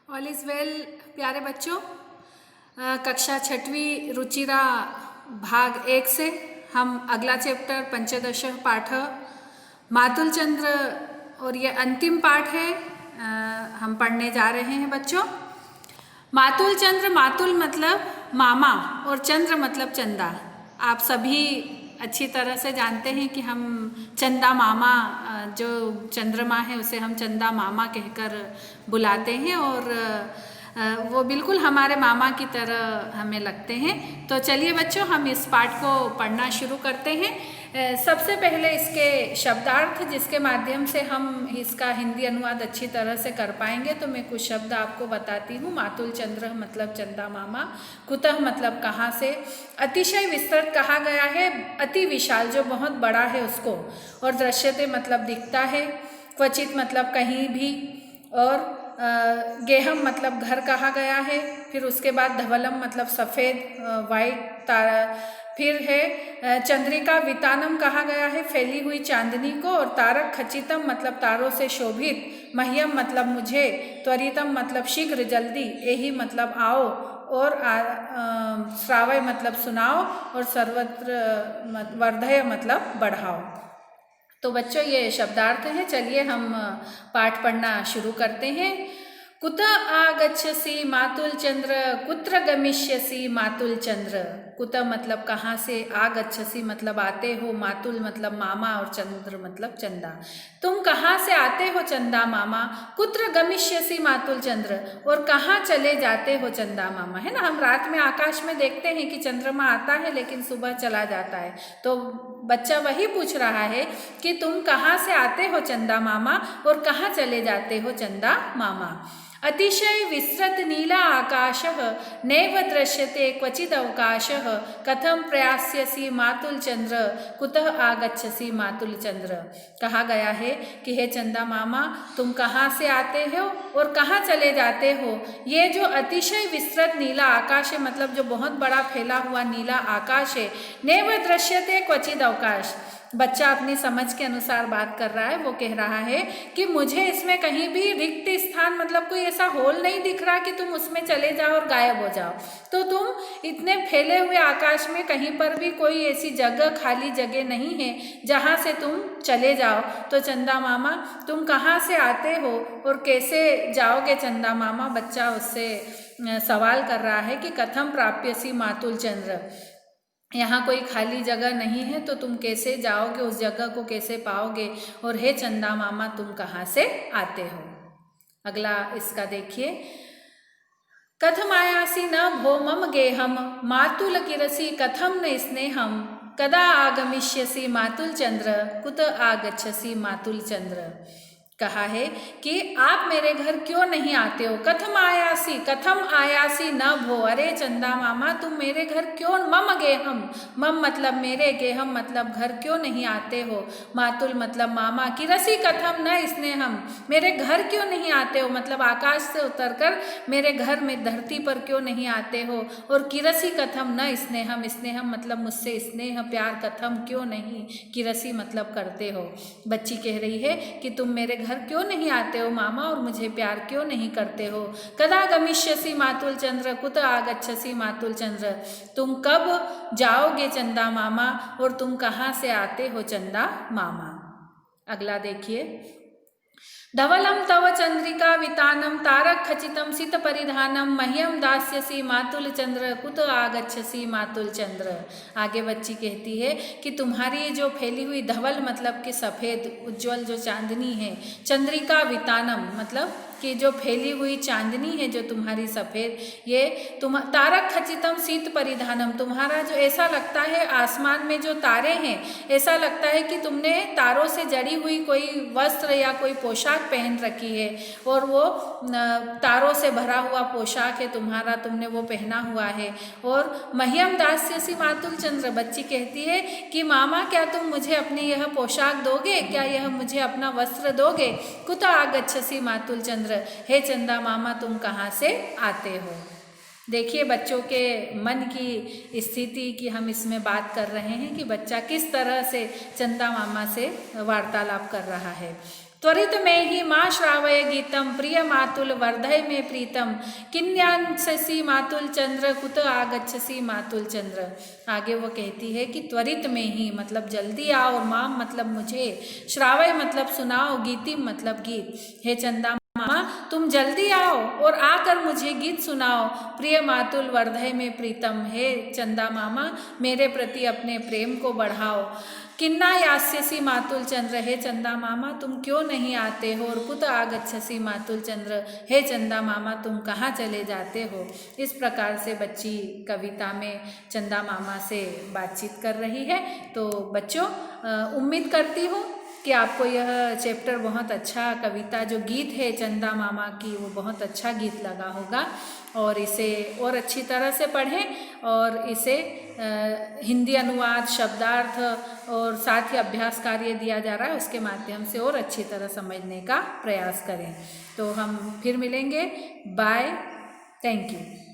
All is well प्यारे बच्चों। कक्षा छठवीं रुचिरा भाग 1 से हम अगला चैप्टर पंचदश पाठ मातुल चंद्र और ये अंतिम पाठ है, हम पढ़ने जा रहे हैं बच्चों। मातुल चंद्र, मातुल मतलब मामा और चंद्र मतलब चंदा। आप सभी अच्छी तरह से जानते हैं कि हम चंदा मामा, जो चंद्रमा है उसे हम चंदा मामा कहकर बुलाते हैं और वो बिल्कुल हमारे मामा की तरह हमें लगते हैं। तो चलिए बच्चों, हम इस पाठ को पढ़ना शुरू करते हैं। सबसे पहले इसके शब्दार्थ, जिसके माध्यम से हम इसका हिंदी अनुवाद अच्छी तरह से कर पाएंगे, तो मैं कुछ शब्द आपको बताती हूँ। मातुल चंद्र मतलब चंदा मामा, कुतः मतलब कहाँ से, अतिशय विस्तृत कहा गया है, अति विशाल जो बहुत बड़ा है उसको, और दृश्यते मतलब दिखता है, क्वचित मतलब कहीं भी, और गेहम मतलब घर कहा गया है। फिर उसके बाद धवलम मतलब सफ़ेद, वाइट तारा। फिर है चंद्रिका वितानम कहा गया है, फैली हुई चांदनी को, और तारक खचितम मतलब तारों से शोभित, मह्यम मतलब मुझे, त्वरितम मतलब शीघ्र जल्दी, एही मतलब आओ, और श्रावय मतलब सुनाओ, और सर्वत्र वर्धय मतलब बढ़ाओ। तो बच्चों ये शब्दार्थ हैं। चलिए हम पाठ पढ़ना शुरू करते हैं। कुतः आगच्छसि मातुल चंद्र, कुत्र गमिष्यसि मातुल चंद्र। कुतः मतलब कहाँ से, आगच्छसि मतलब आते हो, मातुल मतलब मामा, और चंद्र मतलब चंदा। तुम कहाँ से आते हो चंदा मामा, कुत्र गमिष्यसि मातुल चंद्र, और कहाँ चले जाते हो चंदा मामा। है ना, हम रात में आकाश में देखते हैं कि चंद्रमा आता है लेकिन सुबह चला जाता है। तो बच्चा वही पूछ रहा है कि तुम कहाँ से आते हो चंदा मामा, और कहाँ चले जाते हो चंदा मामा। अतिशय विस्तृत नीला आकाशः नैव दृश्यते क्वचिदवकाशः, कथं प्रयास्यसि मातुल चंद्र, कुतः आगच्छसि मातुल चंद्र। कहा गया है कि हे चंदा मामा, तुम कहाँ से आते हो और कहाँ चले जाते हो। ये जो अतिशय विस्तृत नीला आकाश है, मतलब जो बहुत बड़ा फैला हुआ नीला आकाश है, नैव दृश्यते क्वचिद अवकाश। बच्चा अपनी समझ के अनुसार बात कर रहा है। वो कह रहा है कि मुझे इसमें कहीं भी रिक्त स्थान, मतलब कोई ऐसा होल नहीं दिख रहा कि तुम उसमें चले जाओ और गायब हो जाओ। तो तुम इतने फैले हुए आकाश में कहीं पर भी कोई ऐसी जगह, खाली जगह नहीं है जहाँ से तुम चले जाओ। तो चंदा मामा तुम कहाँ से आते हो और कैसे जाओगे चंदा मामा। बच्चा उससे सवाल कर रहा है कि कथम प्राप्यसी मातुल चंद्र, यहाँ कोई खाली जगह नहीं है तो तुम कैसे जाओगे, उस जगह को कैसे पाओगे, और हे चंदा मामा तुम कहाँ से आते हो। अगला इसका देखिए। कथम आयासी न भो मम गेहम, मातुल किरसी कथम न स्नेहम, कदा आगमिष्यसि मातुल चंद्र, कुत आगच्छसि मातुल चंद्र। कहा है कि आप मेरे घर क्यों नहीं आते हो। कथम आयासी न भो, अरे चंदा मामा तुम मेरे घर क्यों, मम गेहम, मम मतलब मेरे, गेहम मतलब घर, क्यों नहीं आते हो। मातुल मतलब मामा, किरसी कथम न स्नेहम, मेरे घर क्यों नहीं आते हो, मतलब आकाश से उतरकर मेरे घर में धरती पर क्यों नहीं आते हो। और किरसी कथम न स्नेहम, स्नेहम मतलब मुझसे स्नेह प्यार, कथम क्यों नहीं, किरसी मतलब करते हो। बच्ची कह रही है कि तुम मेरे घर क्यों नहीं आते हो मामा, और मुझे प्यार क्यों नहीं करते हो। कदा गमिष्यसि मातुल चंद्र, कुत आगच्छसि मातुल चंद्र, तुम कब जाओगे चंदा मामा, और तुम कहाँ से आते हो चंदा मामा। अगला देखिए। धवलम तव चंद्रिका वितानम, तारक खचितम सित परिधानम, मह्यम दास्यसि मातुल चंद्र, कुत आगच्छसि मातुल चंद्र। आगे बच्ची कहती है कि तुम्हारी जो फैली हुई धवल मतलब कि सफ़ेद उज्ज्वल जो चांदनी है, चंद्रिका वितानम मतलब कि जो फैली हुई चांदनी है जो तुम्हारी सफ़ेद, ये तुम तारक खचितम शीत परिधानम, तुम्हारा जो ऐसा लगता है आसमान में जो तारे हैं, ऐसा लगता है कि तुमने तारों से जड़ी हुई कोई वस्त्र या कोई पोशाक पहन रखी है, और वो तारों से भरा हुआ पोशाक है तुम्हारा, तुमने वो पहना हुआ है। और मह्यम दास्यसि मातुल चंद्र, बच्ची कहती है कि मामा क्या तुम मुझे अपनी यह पोशाक दोगे, क्या यह मुझे अपना वस्त्र दोगे। कुत आगच्छसि मातुल चंद्र, हे चंदा मामा तुम कहाँ से आते हो। देखिए बच्चों के मन की स्थिति की हम इसमें बात कर रहे हैं कि बच्चा किस तरह से चंदा मामा से वार्तालाप कर रहा है। त्वरित में ही माँ श्रावय गीतम प्रिय मातुल वर्धय में प्रीतम किन्यांससी मातुल चंद्र कुत आगच्छसी मातुल चंद्र। आगे वो कहती है कि त्वरित में ही मतलब जल्दी आओ, माम मतलब मुझे, श्रावय मतलब सुनाओ, गीतिम मतलब गीत। हे चंदा मामा तुम जल्दी आओ और आकर मुझे गीत सुनाओ। प्रिय मातुल वर्धय में प्रीतम, हे चंदा मामा मेरे प्रति अपने प्रेम को बढ़ाओ। किन्ना यास्यसी मातुल चंद्र, हे चंदा मामा तुम क्यों नहीं आते हो। और कुत आगच्छसी मातुल चंद्र, हे चंदा मामा तुम कहाँ चले जाते हो। इस प्रकार से बच्ची कविता में चंदा मामा से बातचीत कर रही है। तो बच्चों उम्मीद करती हूँ कि आपको यह चैप्टर बहुत अच्छा, कविता जो गीत है चंदा मामा की वो बहुत अच्छा गीत लगा होगा और इसे और अच्छी तरह से पढ़ें और इसे हिंदी अनुवाद, शब्दार्थ और साथ ही अभ्यास कार्य दिया जा रहा है उसके माध्यम से और अच्छी तरह समझने का प्रयास करें। तो हम फिर मिलेंगे। Bye, thank you.